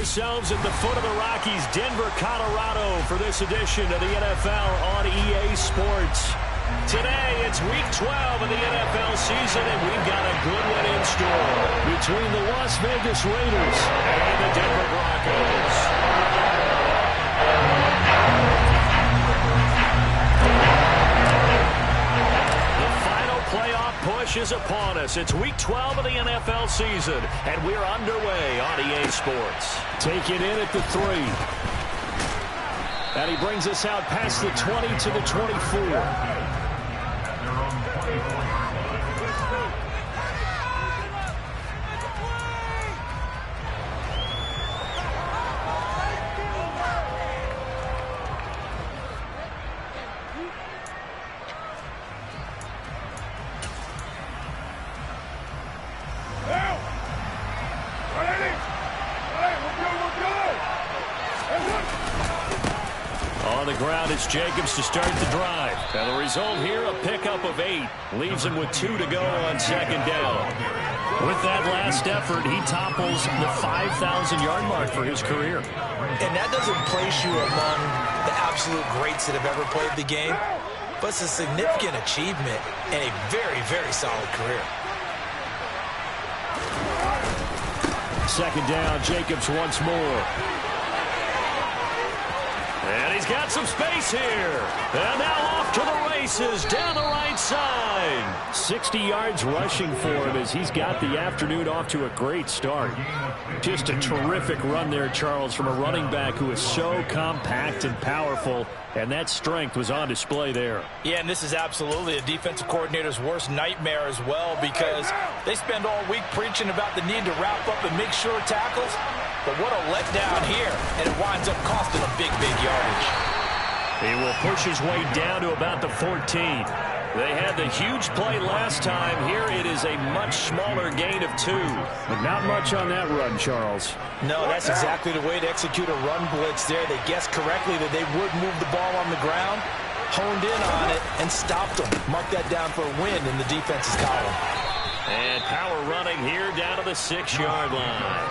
ourselves at the foot of the Rockies, Denver, Colorado, for this edition of the NFL on EA Sports. Today, it's Week 12 of the NFL season, and we've got a good one in store between the Las Vegas Raiders and the Denver Broncos. Playoff push is upon us. It's Week 12 of the NFL season, and we're underway on EA Sports. Take it in at the 3. And he brings us out past the 20 to the 24. On the ground, it's Jacobs to start the drive. And the result here, a pickup of 8. Leaves him with 2 to go on second down. With that last effort, he topples the 5,000-yard mark for his career. And that doesn't place you among the absolute greats that have ever played the game, but it's a significant achievement and a very, very solid career. Second down, Jacobs once more. And he's got some space here. And now off to the races down the right side. 60 yards rushing for him as he's got the afternoon off to a great start. Just a terrific run there, Charles, from a running back who is so compact and powerful. And that strength was on display there. Yeah, and this is absolutely a defensive coordinator's worst nightmare as well, because they spend all week preaching about the need to wrap up and make sure tackles. But what a letdown here, and it winds up costing a big, big yardage. He will push his way down to about the 14. They had the huge play last time. Here it is a much smaller gain of 2. But not much on that run, Charles. No, that's exactly the way to execute a run blitz there. They guessed correctly that they would move the ball on the ground, honed in on it, and stopped them. Mark that down for a win in the defense's column. And power running here down to the 6-yard line.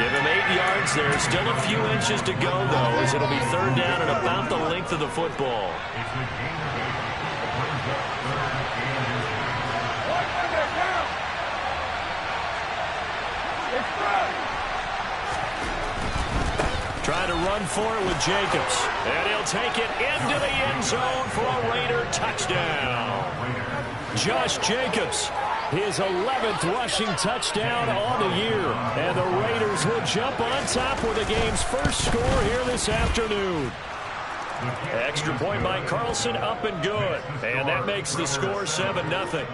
Give him 8 yards there. Still a few inches to go, though, as it'll be third down and about the length of the football. Trying to run for it with Jacobs. And he'll take it into the end zone for a Raider touchdown. Josh Jacobs, his 11th rushing touchdown on the year. And the Raiders will jump on top with the game's first score here this afternoon. Extra point by Carlson, up and good. And that makes the score 7-0.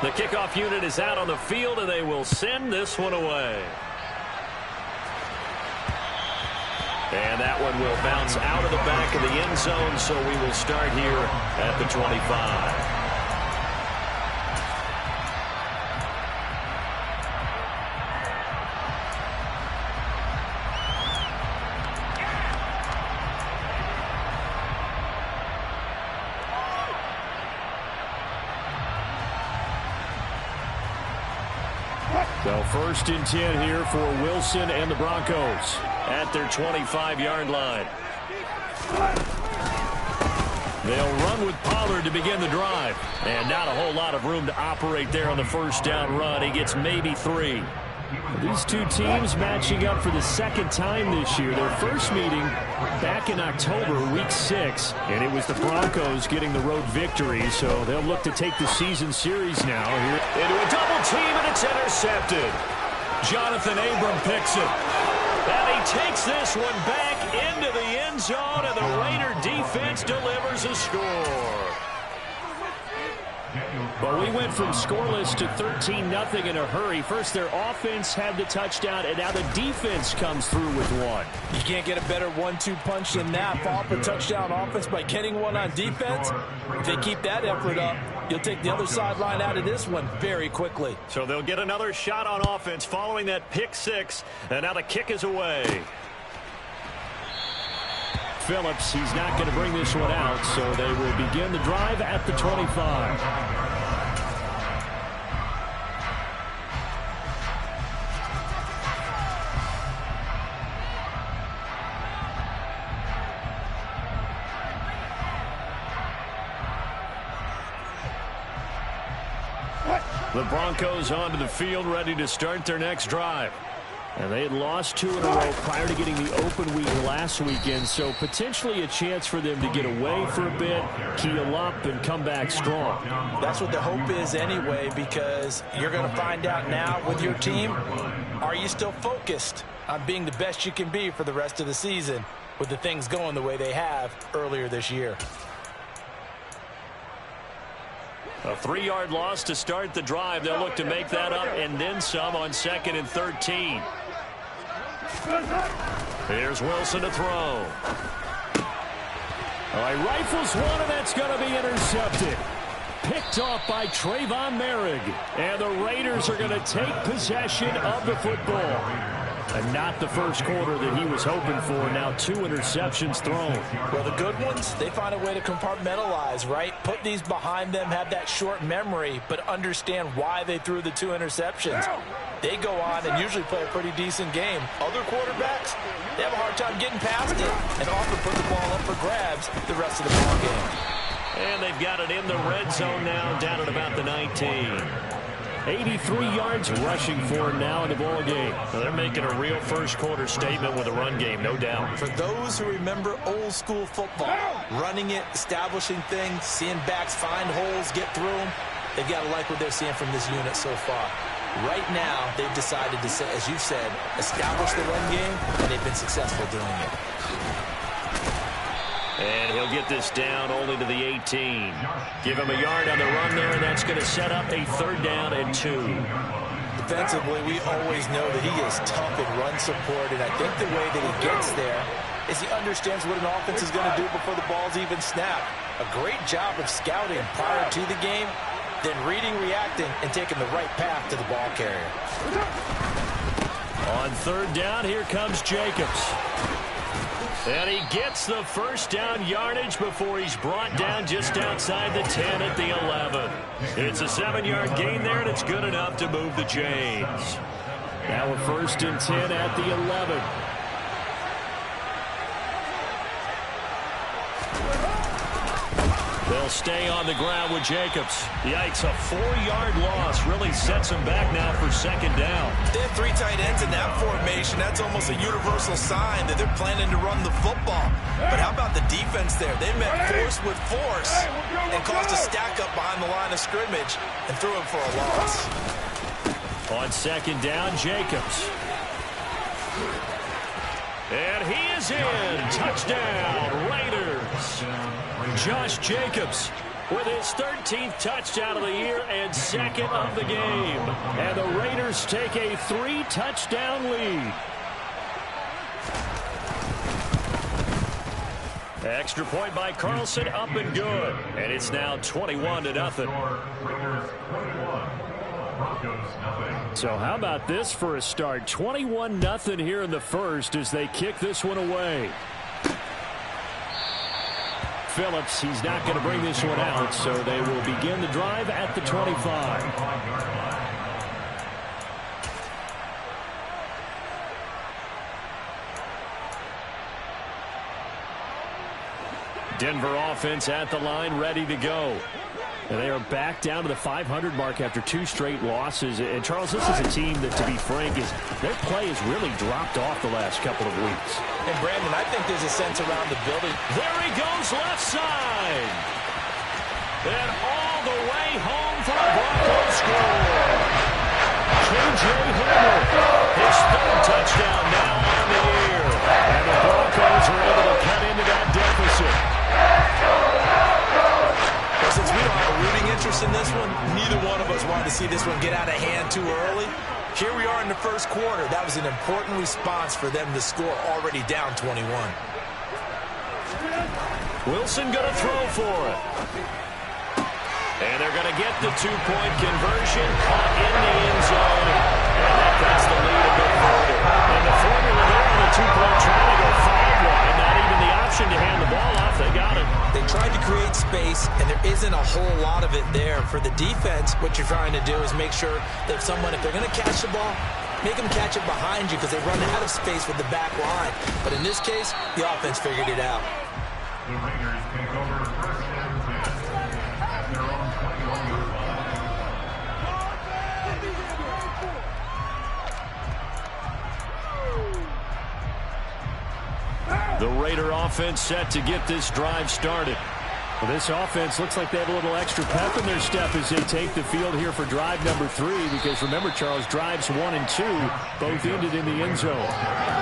The kickoff unit is out on the field, and they will send this one away. And that one will bounce out of the back of the end zone, so we will start here at the 25. So first and 10 here for Wilson and the Broncos at their 25-yard line. They'll run with Pollard to begin the drive. And not a whole lot of room to operate there on the first down run. He gets maybe 3. These two teams matching up for the second time this year. Their first meeting back in October, Week 6, and it was the Broncos getting the road victory, so they'll look to take the season series now. Here into a double team, and it's intercepted. Jonathan Abram picks it. And he takes this one back into the end zone, and the Raider defense delivers a score. But we went from scoreless to 13-0 in a hurry. First, their offense had the touchdown, and now the defense comes through with one. You can't get a better 1-2 punch than that. Follow up a touchdown offense by getting one on defense. If they keep that effort up, you'll take the other sideline out of this one very quickly. So they'll get another shot on offense following that pick 6, and now the kick is away. Phillips, he's not going to bring this one out, so they will begin the drive at the 25. The Broncos onto the field, ready to start their next drive. And they had lost 2 in a row prior to getting the open week last weekend, so potentially a chance for them to get away for a bit, keel up, and come back strong. That's what the hope is anyway, because you're going to find out now with your team, are you still focused on being the best you can be for the rest of the season with the things going the way they have earlier this year? A 3-yard loss to start the drive. They'll look to make that up and then some on 2nd and 13. Here's Wilson to throw. All right, rifles one, and that's going to be intercepted. Picked off by Trayvon Merrick. And the Raiders are going to take possession of the football. And not the first quarter that he was hoping for. Now 2 interceptions thrown. Well, the good ones, they find a way to compartmentalize, right? Put these behind them, have that short memory, but understand why they threw the 2 interceptions. They go on and usually play a pretty decent game. Other quarterbacks, they have a hard time getting past it and often put the ball up for grabs the rest of the ball game. And they've got it in the red zone now, down at about the 19. 83 yards rushing for him now in the ball game. Well, they're making a real first quarter statement with a run game, no doubt. For those who remember old school football, running it, establishing things, seeing backs find holes, get through them, they've got to like what they're seeing from this unit so far. Right now, they've decided to, as you said, establish the run game, and they've been successful doing it. And he'll get this down only to the 18. Give him a yard on the run there, and that's going to set up a 3rd down and 2. Defensively, we always know that he is tough in run support, and I think the way that he gets there is he understands what an offense is going to do before the ball's even snapped. A great job of scouting prior to the game, then reading, reacting, and taking the right path to the ball carrier. On 3rd down, here comes Jacobs. And he gets the first down yardage before he's brought down just outside the 10 at the 11. It's a 7-yard gain there, and it's good enough to move the chains. Now a 1st and 10 at the 11. They'll stay on the ground with Jacobs. Yikes, a 4-yard loss really sets them back now for 2nd down. They have 3 tight ends in that formation. That's almost a universal sign that they're planning to run the football. But how about the defense there? They met force with force and caused a stack up behind the line of scrimmage and threw him for a loss. On 2nd down, Jacobs. And he is in. Touchdown, Raiders. Josh Jacobs with his 13th touchdown of the year and 2nd of the game. And the Raiders take a 3-touchdown lead. Extra point by Carlson, up and good. And it's now 21-0. So how about this for a start? 21-0 here in the first as they kick this one away. Phillips, he's not going to bring this one out, so they will begin the drive at the 25. Denver offense at the line, ready to go. And they are back down to the 500 mark after 2 straight losses. And, Charles, this is a team that, to be frank, their play has really dropped off the last couple of weeks. And, Brandon, I think there's a sense around the building. There he goes, left side. And all the way home for the Broncos score. J.J. Hamler, his 3rd touchdown now on the year. And the Broncos are able to cut into that deficit. Since we don't have a rooting interest in this one, neither one of us wanted to see this one get out of hand too early. Here we are in the first quarter. That was an important response for them to score already down 21. Wilson going to throw for it. And they're going to get the 2-point conversion caught in the end zone. And that cuts the lead a bit further. And the formula there on the 2-point try to go 5 wide. Not even the option to hand the ball off. They got it. They tried to create space, and there isn't a whole lot of it there. For the defense, what you're trying to do is make sure that if they're going to catch the ball, make them catch it behind you because they run out of space with the back line. But in this case, the offense figured it out. The Raiders take over first and 10 at their own 21-yard line. The Raider offense set to get this drive started. Well, this offense looks like they have a little extra pep in their step as they take the field here for drive number 3, because remember, Charles, drives 1 and 2 both ended in the end zone.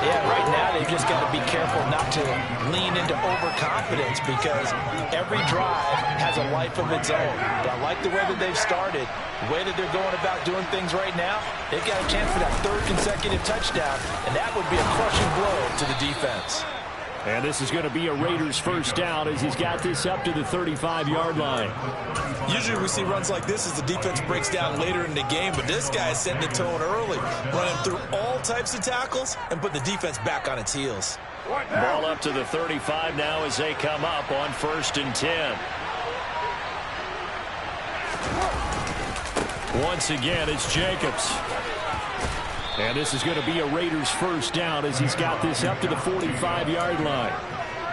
Yeah, right now they've just got to be careful not to lean into overconfidence, because every drive has a life of its own. But I like the way that they've started, the way that they're going about doing things right now. They've got a chance for that 3rd consecutive touchdown, and that would be a crushing blow to the defense. And this is going to be a Raiders first down as he's got this up to the 35-yard line. Usually we see runs like this as the defense breaks down later in the game, but this guy is setting the tone early, running through all types of tackles and put the defense back on its heels. Ball up to the 35 now as they come up on 1st and 10. Once again, it's Jacobs. And this is going to be a Raiders first down as he's got this up to the 45-yard line.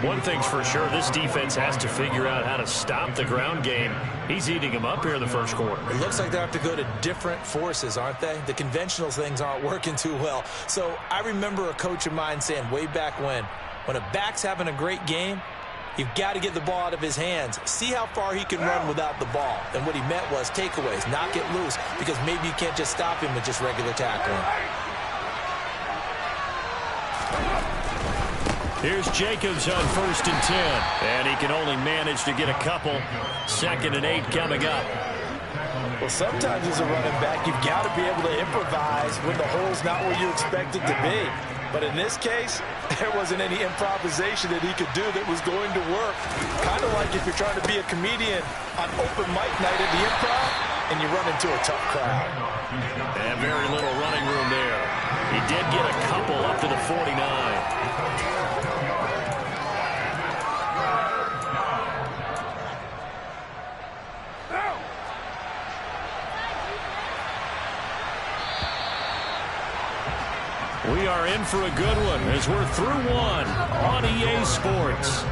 One thing's for sure, this defense has to figure out how to stop the ground game. He's eating them up here in the first quarter. It looks like they have to go to different forces, aren't they? The conventional things aren't working too well. So I remember a coach of mine saying way back when a back's having a great game, you've got to get the ball out of his hands. See how far he can run without the ball. And what he meant was takeaways, not get loose, because maybe you can't just stop him with just regular tackling. Here's Jacobs on 1st and 10. And he can only manage to get a couple. 2nd and 8 coming up. Well, sometimes as a running back, you've got to be able to improvise when the hole's not where you expect it to be. But in this case, there wasn't any improvisation that he could do that was going to work. Kind of like if you're trying to be a comedian on open mic night at the Improv and you run into a tough crowd. And very little running room there. He did get a couple up to the 49. We are in for a good one as we're through one on EA Sports.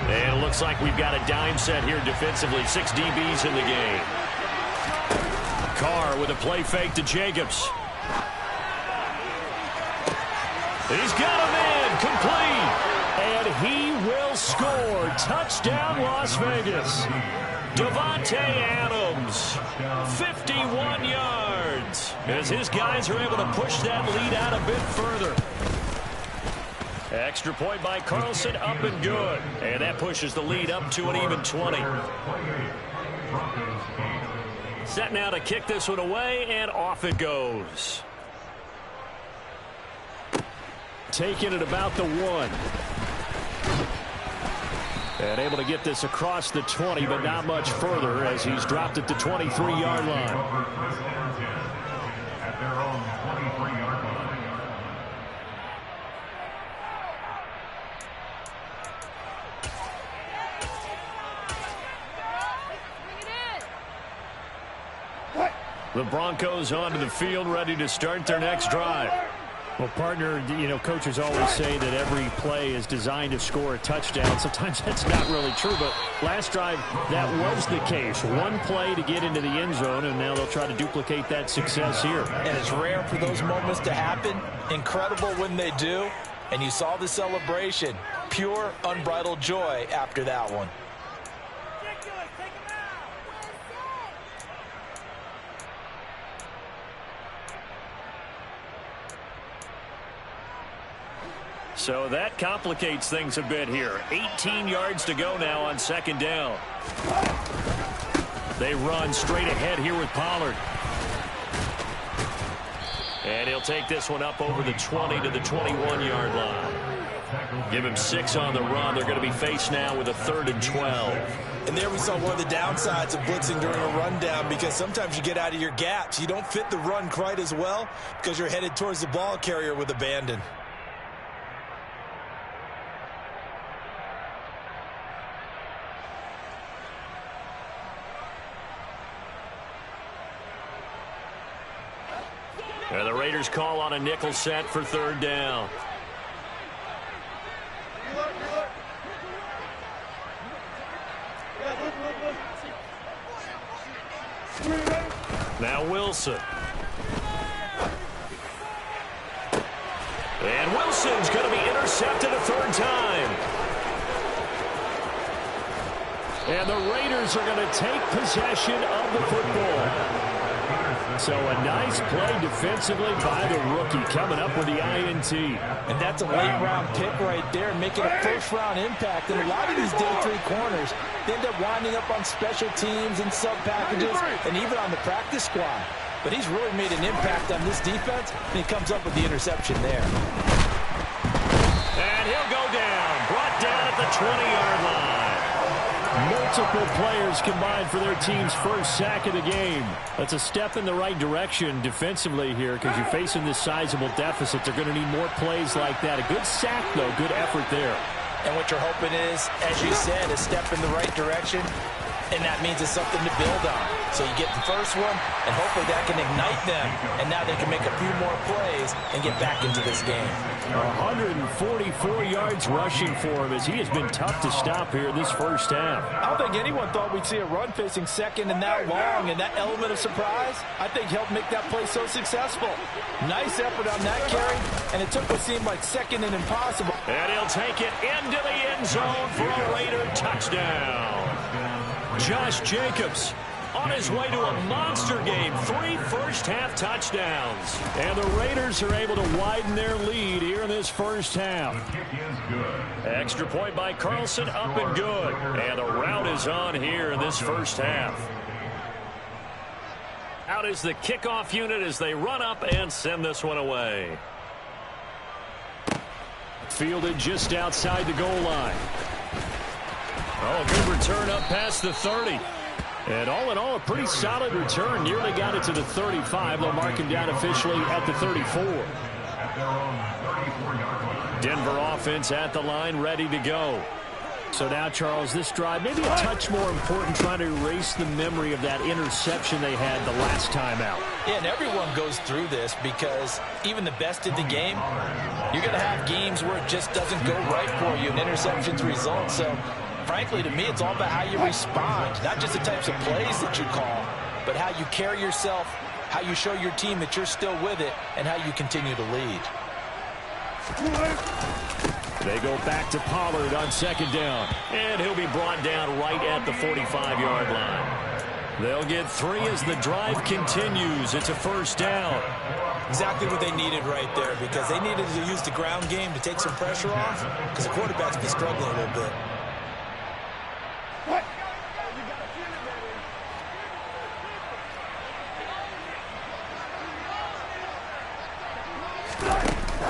And it looks like we've got a dime set here defensively. 6 DBs in the game. Carr with a play fake to Jacobs. He's got him in, complete, and he will score. Touchdown, Las Vegas. Davante Adams, 51 yards, as his guys are able to push that lead out a bit further. Extra point by Carlson, up and good, and that pushes the lead up to an even 20. Set now to kick this one away, and off it goes. Taking it about the 1. And able to get this across the 20, but not much further as he's dropped it to 23-yard line. At their own 23-yard line. The Broncos onto the field, ready to start their next drive. Well, partner, you know, coaches always say that every play is designed to score a touchdown. Sometimes that's not really true, but last drive, that was the case. One play to get into the end zone, and now they'll try to duplicate that success here. And it's rare for those moments to happen. Incredible when they do. And you saw the celebration. Pure, unbridled joy after that one. So that complicates things a bit here. 18 yards to go now on 2nd down. They run straight ahead here with Pollard. And he'll take this one up over the 20 to the 21-yard line. Give him 6 on the run. They're going to be faced now with a 3rd and 12. And there we saw one of the downsides of blitzing during a rundown, because sometimes you get out of your gaps. You don't fit the run quite as well because you're headed towards the ball carrier with abandon. And the Raiders call on a nickel set for 3rd down. Now Wilson. And Wilson's going to be intercepted a third time. And the Raiders are going to take possession of the football. So a nice play defensively by the rookie, coming up with the INT. And that's a late-round pick right there, making a first-round impact. And a lot of these day three corners, they end up winding up on special teams and sub-packages and even on the practice squad. But he's really made an impact on this defense, and he comes up with the interception there. And he'll go down, brought down at the 20-yard line. Multiple players combined for their team's first sack of the game. That's a step in the right direction defensively here, because you're facing this sizable deficit. They're going to need more plays like that. A good sack, though. Good effort there. And what you're hoping is, as you said, a step in the right direction. And that means it's something to build on. So you get the first one, and hopefully that can ignite them. And now they can make a few more plays and get back into this game. 144 yards rushing for him, as he has been tough to stop here this first half. I don't think anyone thought we'd see a run facing second and that long. And that element of surprise, I think, helped make that play so successful. Nice effort on that carry, and it took what seemed like second and impossible. And he'll take it into the end zone for a Raider touchdown. Josh Jacobs on his way to a monster game. 3 first-half touchdowns. And the Raiders are able to widen their lead here in this first half. Extra point by Carlson, up and good. And the route is on here in this first half. Out is the kickoff unit as they run up and send this one away. Fielded just outside the goal line. Oh, good return up past the 30. And all in all, a pretty solid return. Nearly got it to the 35. They'll mark him down officially at the 34. Denver offense at the line, ready to go. So now, Charles, this drive maybe a touch more important, trying to erase the memory of that interception they had the last time out. Yeah, and everyone goes through this, because even the best in the game, you're going to have games where it just doesn't go right for you and interceptions result. So frankly, to me, it's all about how you respond, not just the types of plays that you call, but how you carry yourself, how you show your team that you're still with it, and how you continue to lead. They go back to Pollard on second down, and he'll be brought down right at the 45-yard line. They'll get 3 as the drive continues. It's a first down. Exactly what they needed right there, because they needed to use the ground game to take some pressure off, because the quarterback's been struggling a little bit.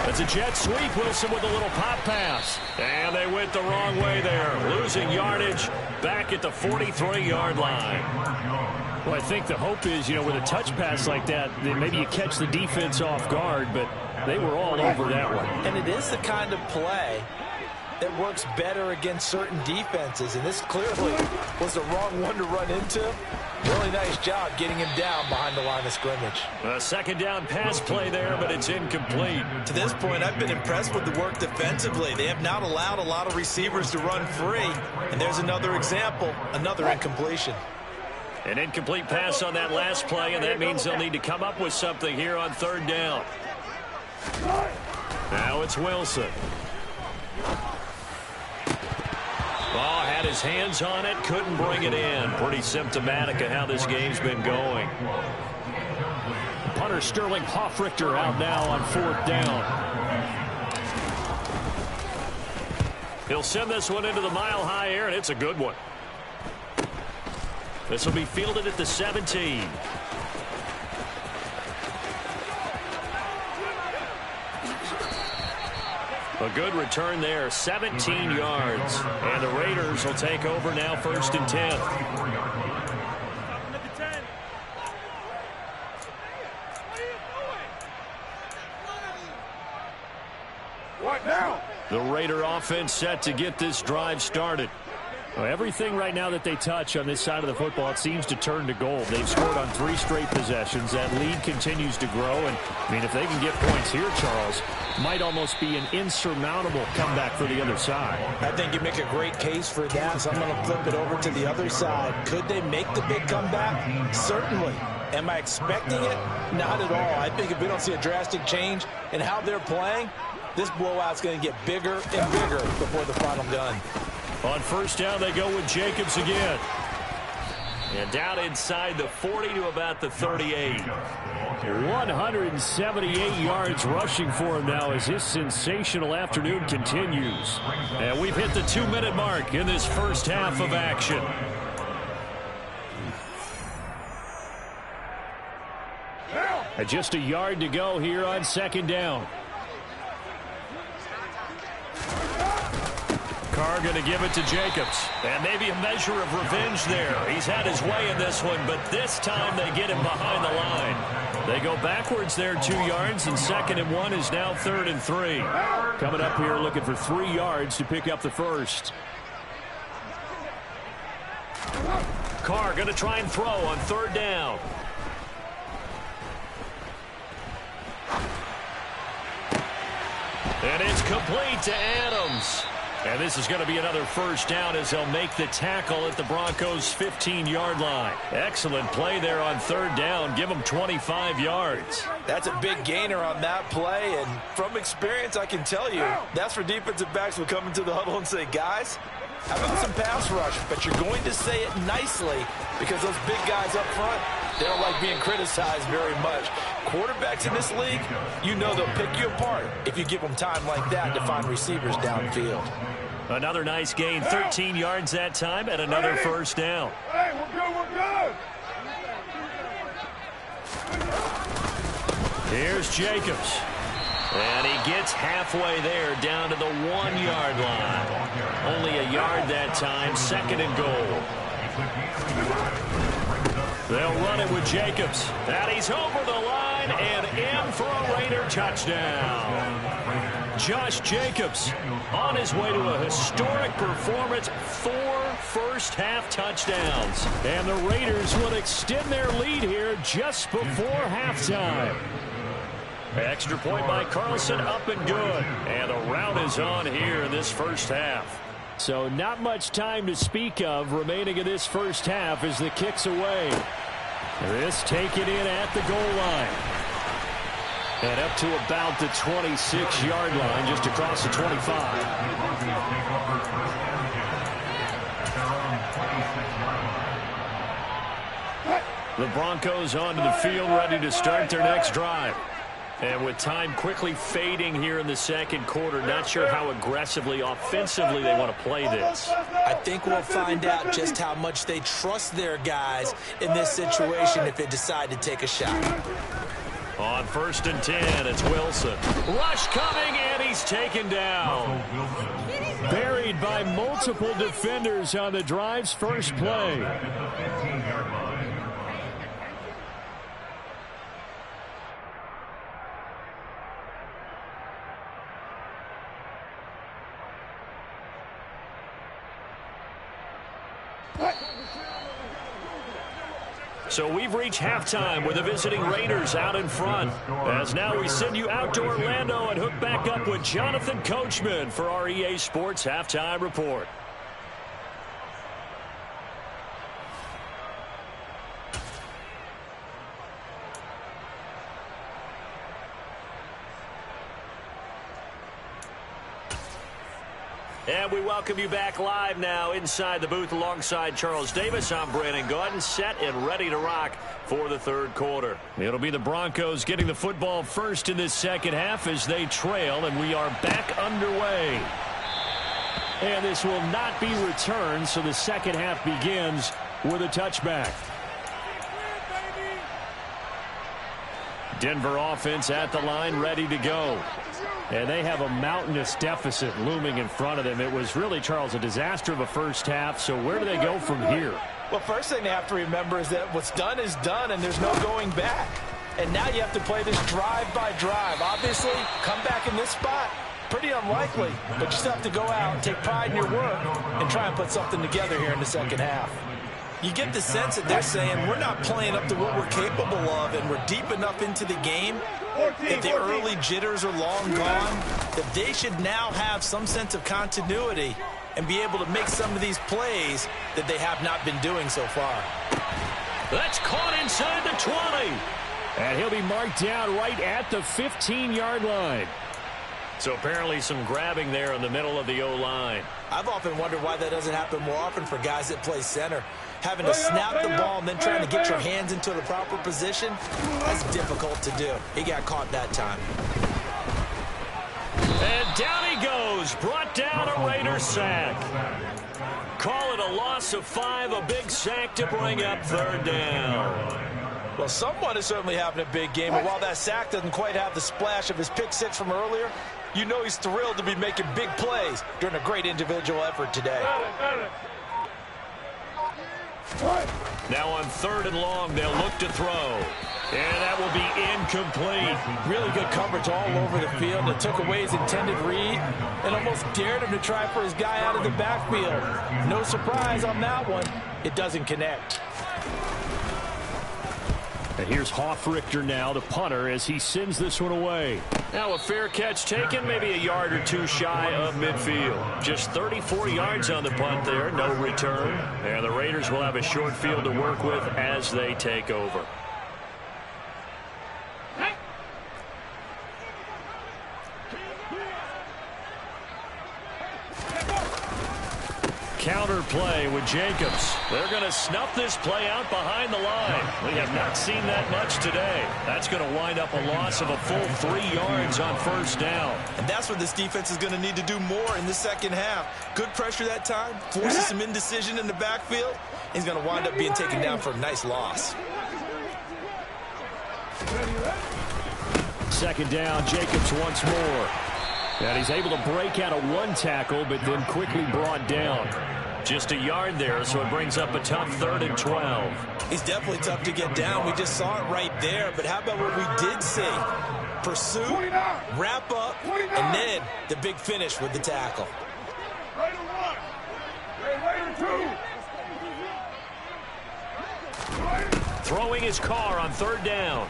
It's a jet sweep. Wilson with a little pop pass. And they went the wrong way there. Losing yardage back at the 43-yard line. Well, I think the hope is, with a touch pass like that, maybe you catch the defense off guard, but they were all over that one. And it is the kind of play that works better against certain defenses, and this clearly was the wrong one to run into. Really nice job getting him down behind the line of scrimmage. A second down pass play there, but it's incomplete. To this point, I've been impressed with the work defensively. They have not allowed a lot of receivers to run free, and there's another example, another incompletion. An incomplete pass on that last play, and that means they'll need to come up with something here on third down. Now it's Wilson. Oh, had his hands on it, couldn't bring it in. Pretty symptomatic of how this game's been going. Punter Sterling Hoffrichter out now on fourth down. He'll send this one into the mile-high air, and it's a good one. This will be fielded at the 17. A good return there, 17 yards. And the Raiders will take over now, 1st and 10. What now? The Raider offense set to get this drive started. Well, everything right now that they touch on this side of the football, it seems to turn to gold. They've scored on 3 straight possessions. That lead continues to grow. And, I mean, if they can get points here, Charles, might almost be an insurmountable comeback for the other side. I think you make a great case for that, so I'm going to flip it over to the other side. Could they make the big comeback? Certainly. Am I expecting it? Not at all. I think if we don't see a drastic change in how they're playing, this blowout's going to get bigger and bigger before the final gun. On first down, they go with Jacobs again. And down inside the 40 to about the 38. 178 yards rushing for him now as his sensational afternoon continues. And we've hit the 2-minute mark in this first half of action. And just a yard to go here on second down. Carr going to give it to Jacobs. And maybe a measure of revenge there. He's had his way in this one, but this time they get him behind the line. They go backwards there 2 yards, and 2nd and 1 is now 3rd and 3. Coming up here looking for 3 yards to pick up the first. Carr going to try and throw on 3rd down. And it's complete to Adams. And this is going to be another first down as they'll make the tackle at the Broncos' 15-yard line. Excellent play there on 3rd down. Give them 25 yards. That's a big gainer on that play, and from experience, I can tell you, that's where defensive backs will come into the huddle and say, guys, how about some pass rush? But you're going to say it nicely because those big guys up front, they don't like being criticized very much. Quarterbacks in this league, you know they'll pick you apart if you give them time like that to find receivers downfield. Another nice gain, 13 yards that time, and another first down. Hey, we're good, Here's Jacobs. And he gets halfway there down to the 1-yard line. Only a yard that time, 2nd and goal. They'll run it with Jacobs. And he's over the line and in for a Raider touchdown. Josh Jacobs on his way to a historic performance, 4 first-half touchdowns. And the Raiders will extend their lead here just before halftime. Extra point by Carlson, up and good. And the rout is on here in this first half. So not much time to speak of remaining in this first half as the kick's away. This taken in at the goal line. And up to about the 26-yard line, just across the 25. The Broncos onto the field, ready to start their next drive. And with time quickly fading here in the second quarter, not sure how aggressively, offensively they want to play this. I think we'll find out just how much they trust their guys in this situation if they decide to take a shot. On 1st and 10, it's Wilson. Rush coming, and he's taken down. Buried by multiple defenders on the drive's first play. So we've reached halftime with the visiting Raiders out in front. As now we send you out to Orlando and hook back up with Jonathan Coachman for our EA Sports Halftime Report. And we welcome you back live now inside the booth alongside Charles Davis. I'm Brandon Gordon, set and ready to rock for the third quarter. It'll be the Broncos getting the football first in this second half as they trail, and we are back underway. And this will not be returned, so the second half begins with a touchback. Denver offense at the line, ready to go. And they have a mountainous deficit looming in front of them. It was really, Charles, a disaster of a first half. So where do they go from here? Well, first thing they have to remember is that what's done is done, and there's no going back. And now you have to play this drive by drive. Obviously, come back in this spot, Pretty unlikely, but you still have to go out and take pride in your work and try and put something together here in the second half. You get the sense that they're saying we're not playing up to what we're capable of, and we're deep enough into the game that the early jitters are long gone, that they should now have some sense of continuity and be able to make some of these plays that they have not been doing so far. That's caught inside the 20. And he'll be marked down right at the 15-yard line. So apparently some grabbing there in the middle of the O-line. I've often wondered why that doesn't happen more often for guys that play center. Having to snap the ball and then trying to get your hands into the proper position, that's difficult to do. He got caught that time. And down he goes. Brought down a Raider sack. Call it a loss of 5, a big sack to bring up third down. Well, someone is certainly having a big game, and while that sack doesn't quite have the splash of his pick six from earlier, you know he's thrilled to be making big plays during a great individual effort today. Now on 3rd and long, they'll look to throw. And that will be incomplete. Really good coverage all over the field. It took away his intended read and almost dared him to try for his guy out of the backfield. No surprise on that one. It doesn't connect. And here's Hoffrichter now, the punter, as he sends this one away. Now a fair catch taken, maybe a yard or two shy of midfield. Just 34 yards on the punt there, no return. And the Raiders will have a short field to work with as they take over. Counter play with Jacobs. They're going to snuff this play out behind the line. We have not seen that much today. That's going to wind up a loss of a full 3 yards on first down. And that's what this defense is going to need to do more in the second half. Good pressure that time, forces some indecision in the backfield. He's going to wind up being taken down for a nice loss. Second down, Jacobs once more. And he's able to break out of one tackle, but then quickly brought down. Just a yard there, so it brings up a tough 3rd and 12. He's definitely tough to get down. We just saw it right there. But how about what we did see? Pursuit, wrap up, and then the big finish with the tackle. Throwing his car on 3rd down.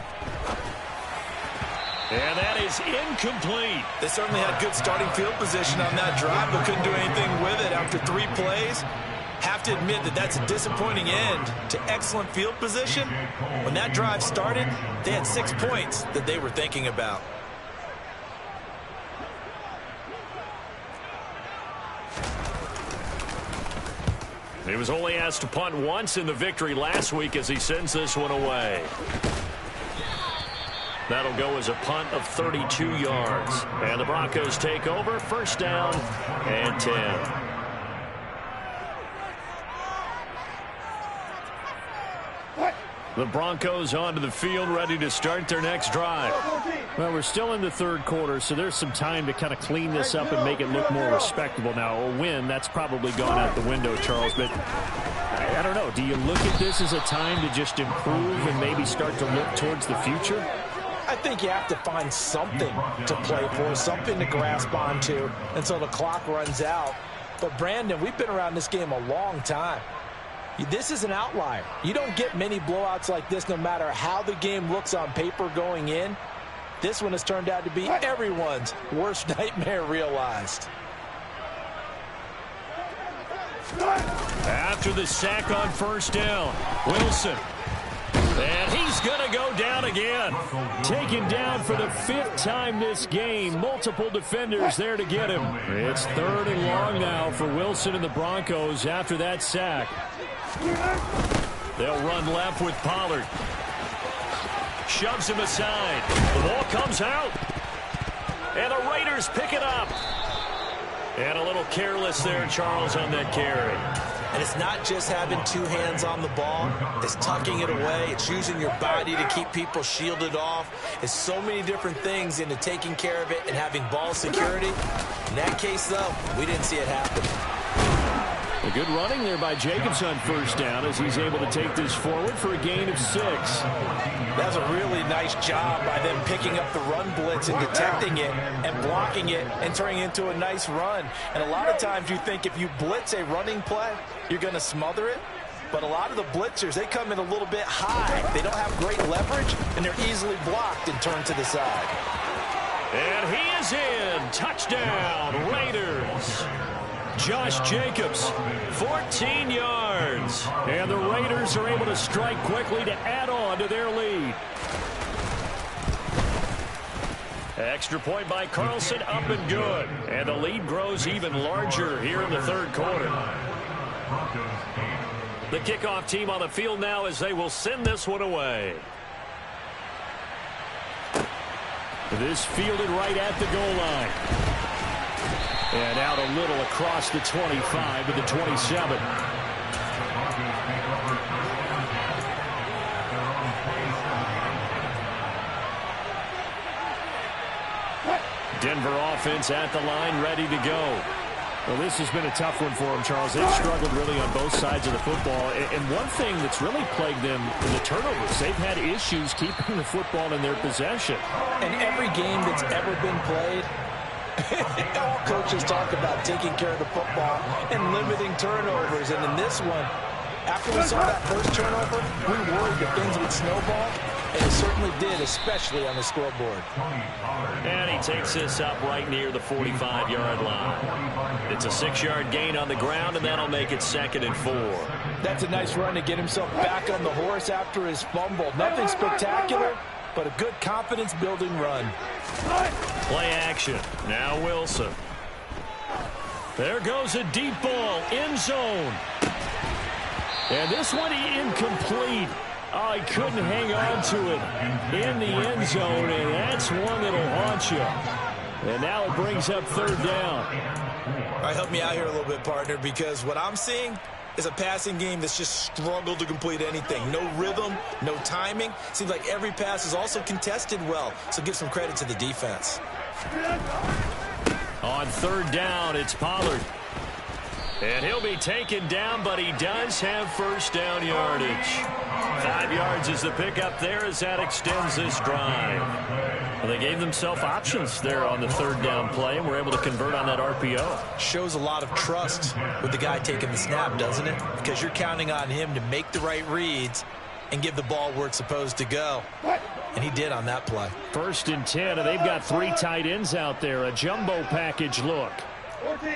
And that is incomplete. They certainly had good starting field position on that drive, but couldn't do anything with it after 3 plays. Have to admit that that's a disappointing end to excellent field position. When that drive started, they had 6 points that they were thinking about. He was only asked to punt once in the victory last week as he sends this one away. That'll go as a punt of 32 yards. And the Broncos take over, first down and 10. The Broncos onto the field, ready to start their next drive. Well, we're still in the 3rd quarter, so there's some time to kind of clean this up and make it look more respectable. Now, a win, that's probably gone out the window, Charles, but I don't know. Do you look at this as a time to just improve and maybe start to look towards the future? I think you have to find something to play for, something to grasp onto until the clock runs out. But, Brandon, we've been around this game a long time. This is an outlier. You don't get many blowouts like this no matter how the game looks on paper going in. This one has turned out to be everyone's worst nightmare realized. After the sack on first down, Wilson. And he's going to go down again. Taken down for the 5th time this game. Multiple defenders there to get him. It's 3rd and long now for Wilson and the Broncos after that sack. They'll run left with Pollard. Shoves him aside. The ball comes out. And the Raiders pick it up. And a little careless there, Charles, on that carry. And it's not just having 2 hands on the ball. It's tucking it away. It's using your body to keep people shielded off. It's so many different things into taking care of it and having ball security. In that case, though, we didn't see it happen. A good running there by Jacobs on first down as he's able to take this forward for a gain of 6. That's a really nice job by them picking up the run blitz and detecting it and blocking it and turning it into a nice run. And a lot of times you think if you blitz a running play, you're going to smother it. But a lot of the blitzers, they come in a little bit high. They don't have great leverage, and they're easily blocked and turned to the side. And he is in. Touchdown, Raiders. Josh Jacobs, 14 yards. And the Raiders are able to strike quickly to add on to their lead. Extra point by Carlson, up and good. And the lead grows even larger here in the third quarter. The kickoff team on the field now as they will send this one away. This fielded right at the goal line. And out a little across the 25 to the 27. Denver offense at the line, ready to go. Well, this has been a tough one for them, Charles. They've struggled really on both sides of the football. And one thing that's really plagued them in the turnovers, they've had issues keeping the football in their possession. And every game that's ever been played, all coaches talk about taking care of the football and limiting turnovers. And in this one, after we saw that first turnover, we worried that things would snowball. And it certainly did, especially on the scoreboard. And he takes this up right near the 45-yard line. It's a 6-yard gain on the ground, and that'll make it 2nd and 4. That's a nice run to get himself back on the horse after his fumble. Nothing spectacular, but a good confidence-building run. Play action. Now Wilson. There goes a deep ball, end zone. And this one incomplete. Oh, he couldn't hang on to it in the end zone, and that's one that'll haunt you. And now it brings up 3rd down. All right, help me out here a little bit, partner, because what I'm seeing is a passing game that's just struggled to complete anything. No rhythm, no timing. Seems like every pass is also contested well, so give some credit to the defense. On 3rd down, it's Pollard. And he'll be taken down, but he does have first down yardage. 5 yards is the pickup there as that extends this drive. Well, they gave themselves options there on the 3rd down play and were able to convert on that RPO. Shows a lot of trust with the guy taking the snap, doesn't it? Because you're counting on him to make the right reads and give the ball where it's supposed to go. And he did on that play. 1st and 10, and they've got 3 tight ends out there. A jumbo package look. 14.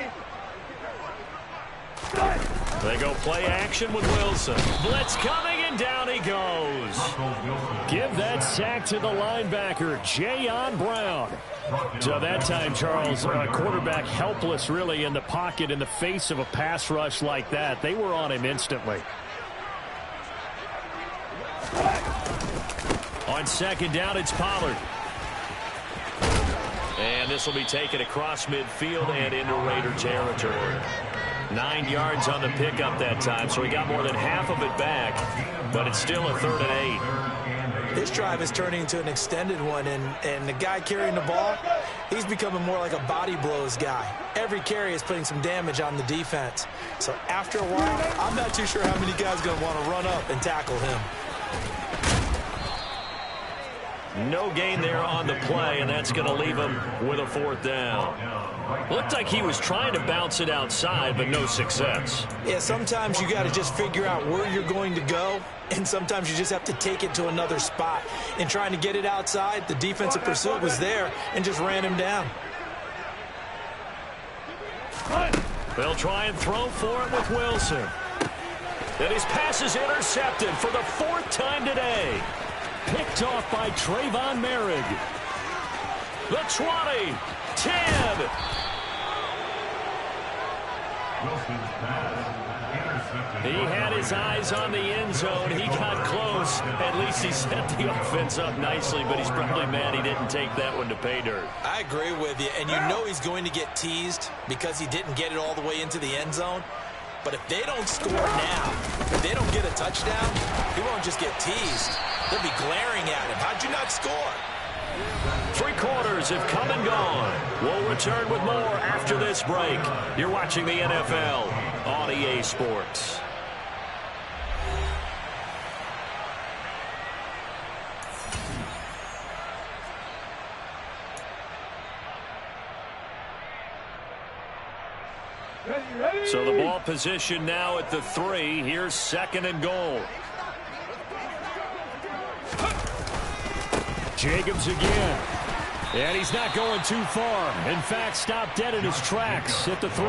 They go play action with Wilson. Blitz coming, and down he goes. Give that sack to the linebacker, Jayon Brown. So that time, Charles, quarterback helpless really in the pocket in the face of a pass rush like that. They were on him instantly. On 2nd down, it's Pollard. And this will be taken across midfield and into Raider territory. 9 yards on the pickup that time, so he got more than half of it back, but it's still a 3rd and 8. This drive is turning into an extended one, and the guy carrying the ball, he's becoming more like a body blows guy. Every carry is putting some damage on the defense. So after a while, I'm not too sure how many guys are going to want to run up and tackle him. No gain there on the play, and that's going to leave him with a 4th down. Looked like he was trying to bounce it outside, but no success. Yeah, sometimes you got to just figure out where you're going to go, and sometimes you just have to take it to another spot. In trying to get it outside, the defensive pursuit was there and just ran him down. They'll try and throw for it with Wilson. And his pass is intercepted for the 4th time today. Picked off by Trayvon Merrick. The 20, 10. He had his eyes on the end zone. He got close. At least he set the offense up nicely, but he's probably mad he didn't take that one to pay dirt. I agree with you, and you know he's going to get teased because he didn't get it all the way into the end zone. But if they don't score now, if they don't get a touchdown, he won't just get teased. They'll be glaring at him. How'd you not score? Three quarters have come and gone. We'll return with more after this break. You're watching the NFL on EA Sports. So the ball position now at the 3. Here's 2nd and goal. Jacobs again. And he's not going too far. In fact, stopped dead in his tracks at the 3.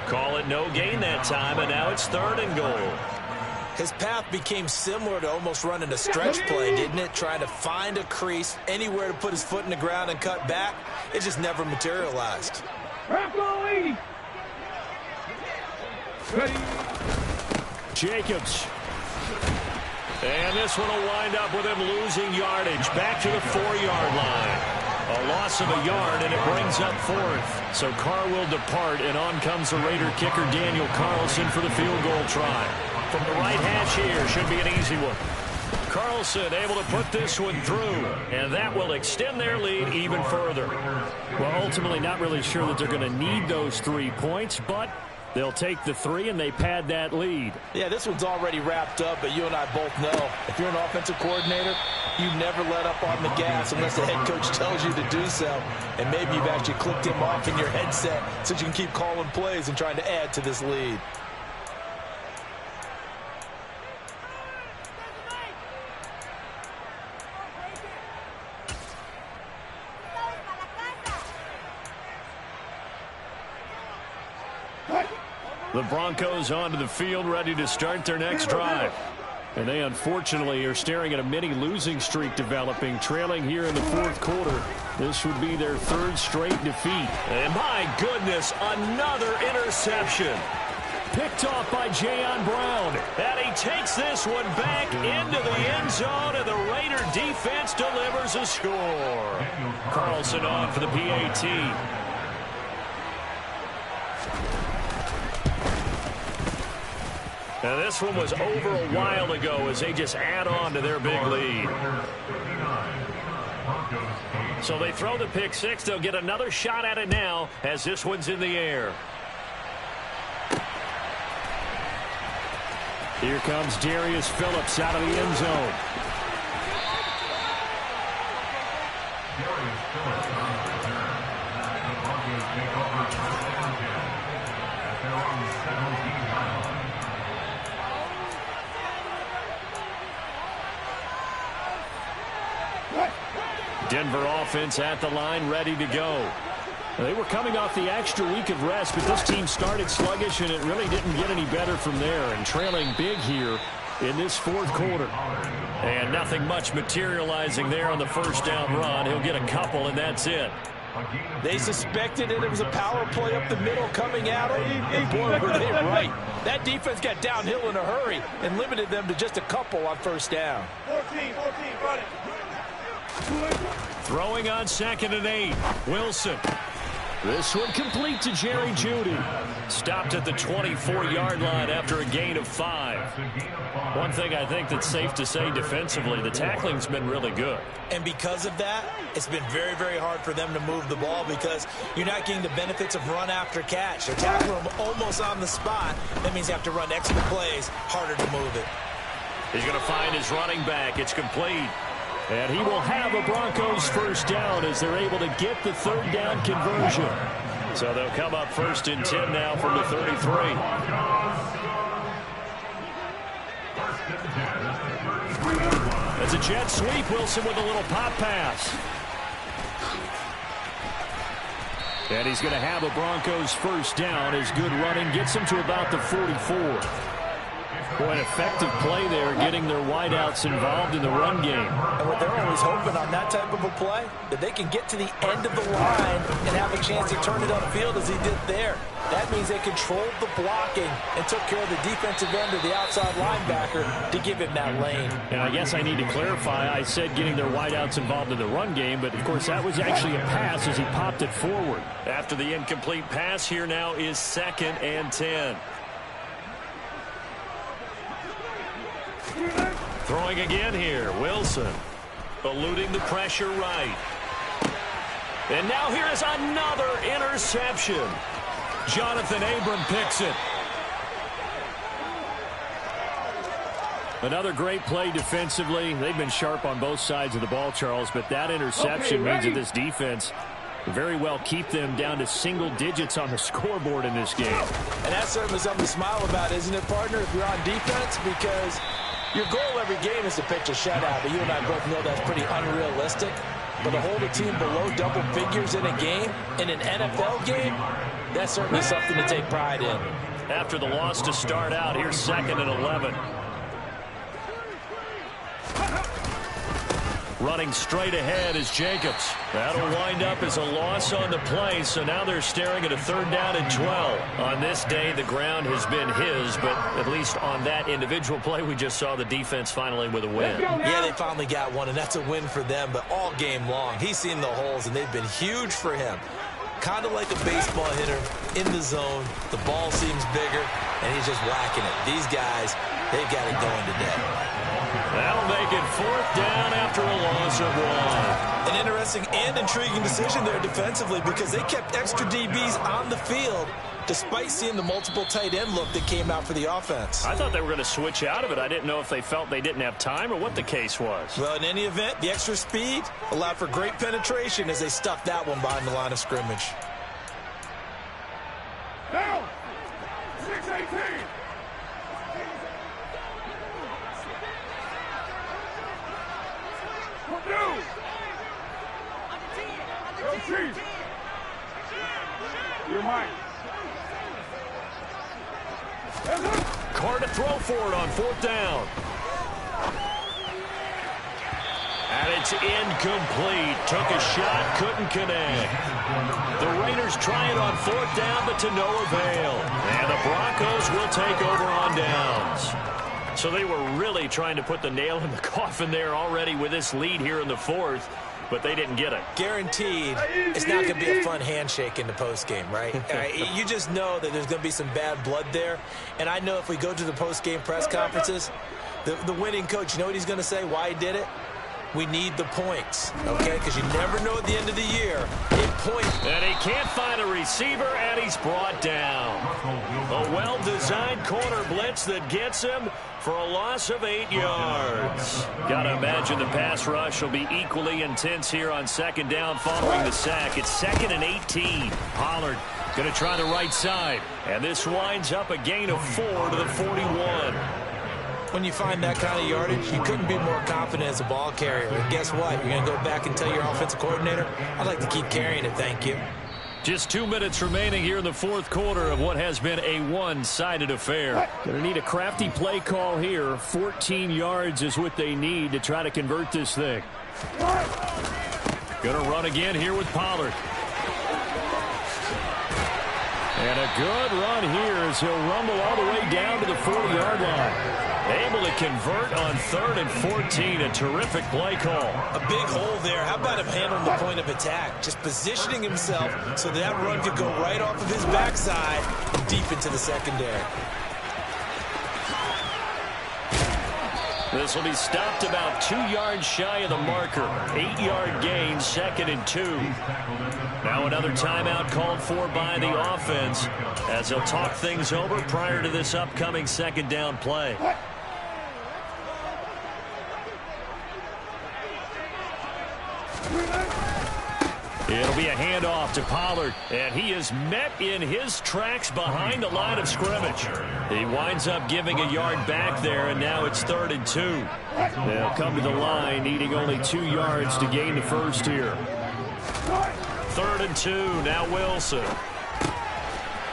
Call it no gain that time, and now it's 3rd and goal. His path became similar to almost running a stretch play, didn't it? Trying to find a crease, anywhere to put his foot in the ground and cut back. It just never materialized. Jacobs. And this one will wind up with him losing yardage. Back to the 4-yard line. A loss of a yard, and it brings up 4th. So Carr will depart, and on comes the Raider kicker Daniel Carlson for the field goal try. From the right hash here, should be an easy one. Carlson able to put this one through, and that will extend their lead even further. Well, ultimately not really sure that they're going to need those 3 points, but they'll take the 3 and they pad that lead. Yeah, this one's already wrapped up, but you and I both know if you're an offensive coordinator, you never let up on the gas unless the head coach tells you to do so. And maybe you've actually clicked him off in your headset so you can keep calling plays and trying to add to this lead. The Broncos onto the field, ready to start their next drive. And they unfortunately are staring at a mini losing streak developing, trailing here in the 4th quarter. This would be their 3rd straight defeat. And my goodness, another interception. Picked off by Jayon Brown. And he takes this one back into the end zone, and the Raider defense delivers a score. Carlson on for the PAT. Now this one was over a while ago as they just add on to their big lead. So they throw the pick 6. They'll get another shot at it now as this one's in the air. Here comes Darius Phillips out of the end zone. Denver offense at the line, ready to go. They were coming off the extra week of rest, but this team started sluggish, and it really didn't get any better from there, and trailing big here in this 4th quarter. And nothing much materializing there on the 1st down run. He'll get a couple, and that's it. They suspected it was a power play up the middle coming at them, and boy, were they right. That defense got downhill in a hurry and limited them to just a couple on 1st down. 14, run it. Throwing on 2nd and 8. Wilson. This one complete to Jerry Jeudy. Stopped at the 24-yard line after a gain of 5. One thing I think that's safe to say defensively, the tackling's been really good. And because of that, it's been very, very hard for them to move the ball because you're not getting the benefits of run after catch. They're tackling them almost on the spot. That means you have to run extra plays, harder to move it. He's going to find his running back. It's complete. And he will have a Broncos 1st down as they're able to get the 3rd down conversion. So they'll come up 1st and 10 now from the 33. That's a jet sweep. Wilson with a little pop pass. And he's going to have a Broncos 1st down as good running gets him to about the 44. Boy, an effective play there, getting their wideouts involved in the run game. And what they're always hoping on that type of a play, that they can get to the end of the line and have a chance to turn it upfield as he did there. That means they controlled the blocking and took care of the defensive end of the outside linebacker to give him that lane. And I guess I need to clarify, I said getting their wideouts involved in the run game, but of course that was actually a pass as he popped it forward. After the incomplete pass, here now is 2nd and 10. Throwing again here, Wilson. eluding the pressure right. And now here is another interception. Jonathan Abram picks it. Another great play defensively. They've been sharp on both sides of the ball, Charles, but that interception means that this defense very well keep them down to single digits on the scoreboard in this game. And that's certainly something to smile about, isn't it, partner, if you're on defense? Because your goal every game is to pitch a shutout, but you and I both know that's pretty unrealistic. But to hold a team below double figures in a game, in an NFL game, that's certainly something to take pride in. After the loss to start out, here's 2nd and 11. Running straight ahead is Jacobs. That'll wind up as a loss on the play, so now they're staring at a 3rd down and 12. On this day, the ground has been his, but at least on that individual play, we just saw the defense finally with a win. Yeah, they finally got one, and that's a win for them, but all game long, he's seen the holes, and they've been huge for him. Kind of like a baseball hitter in the zone. The ball seems bigger, and he's just whacking it. These guys, they've got it going today. That'll make it 4th down after a loss of 1. An interesting and intriguing decision there defensively because they kept extra DBs on the field despite seeing the multiple tight end look that came out for the offense. I thought they were going to switch out of it. I didn't know if they felt they didn't have time or what the case was. Well, in any event, the extra speed allowed for great penetration as they stuffed that one behind the line of scrimmage. Down! 6-18! You're mine. Carr to throw for it on 4th down. And it's incomplete. Took a shot, couldn't connect. The Raiders try it on 4th down, but to no avail. And the Broncos will take over on downs. So they were really trying to put the nail in the coffin there already with this lead here in the 4th. But they didn't get it. Guaranteed, it's not going to be a fun handshake in the postgame, right? You just know that there's going to be some bad blood there. And I know if we go to the postgame press conferences, the winning coach, you know what he's going to say, why he did it? We need the points, okay? Because you never know at the end of the year. And he can't find a receiver, and he's brought down. A well-designed corner blitz that gets him for a loss of 8 yards. Got to imagine the pass rush will be equally intense here on 2nd down following the sack. It's 2nd and 18. Pollard going to try the right side. And this winds up a gain of 4 to the 41. When you find that kind of yardage, you couldn't be more confident as a ball carrier. And guess what? You're going to go back and tell your offensive coordinator, I'd like to keep carrying it, thank you. Just 2 minutes remaining here in the 4th quarter of what has been a one-sided affair. Going to need a crafty play call here. 14 yards is what they need to try to convert this thing. Going to run again here with Pollard. And a good run here as he'll rumble all the way down to the 40-yard line. Able to convert on 3rd and 14. A terrific play call. A big hole there. How about him handling the point of attack? Just positioning himself so that run could go right off of his backside deep into the secondary. This will be stopped about 2 yards shy of the marker. 8-yard gain, 2nd and 2. Now another timeout called for by the offense as they'll talk things over prior to this upcoming 2nd down play. It'll be a handoff to Pollard, and he is met in his tracks behind the line of scrimmage. He winds up giving a yard back there, and now it's 3rd and 2. They'll come to the line, needing only 2 yards to gain the first here. 3rd and 2, now Wilson.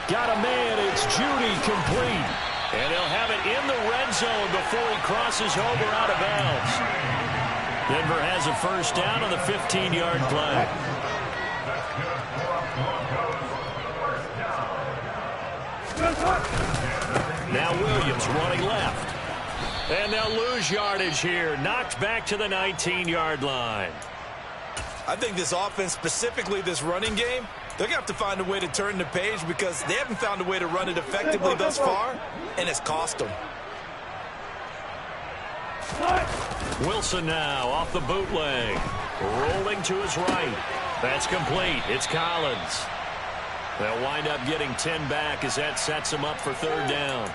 Got a man, it's Judy, complete. And they'll have it in the red zone before he crosses over out of bounds. Denver has a first down on the 15-yard play. Now Williams running left. And they'll lose yardage here. Knocked back to the 19-yard line. I think this offense, specifically this running game, they're going to have to find a way to turn the page because they haven't found a way to run it effectively thus far, and it's cost them. Wilson now off the bootleg. Rolling to his right. That's complete. It's Collins. They'll wind up getting 10 back as that sets them up for third down.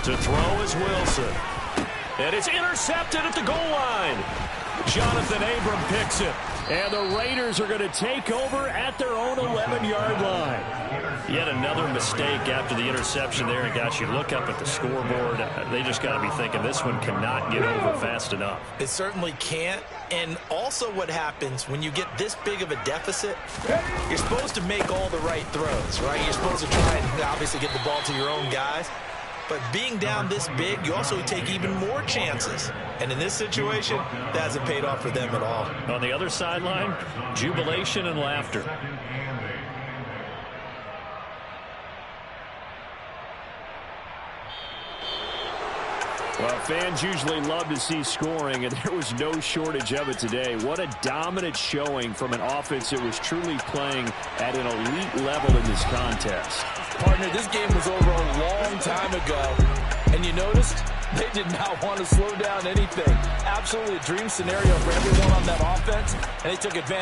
To throw is Wilson. And it's intercepted at the goal line. Jonathan Abram picks it. And the Raiders are going to take over at their own 11-yard line. Yet another mistake after the interception there. And, gosh, you look up at the scoreboard. They just got to be thinking this one cannot get over fast enough. It certainly can't. And also what happens when you get this big of a deficit, you're supposed to make all the right throws, right? You're supposed to try and obviously get the ball to your own guys. But being down this big, you also take even more chances. And in this situation, that hasn't paid off for them at all. On the other sideline, jubilation and laughter. Well, fans usually love to see scoring, and there was no shortage of it today. What a dominant showing from an offense that was truly playing at an elite level in this contest. Partner, this game was over a long time ago, and you noticed they did not want to slow down anything. Absolutely a dream scenario for everyone on that offense, and they took advantage.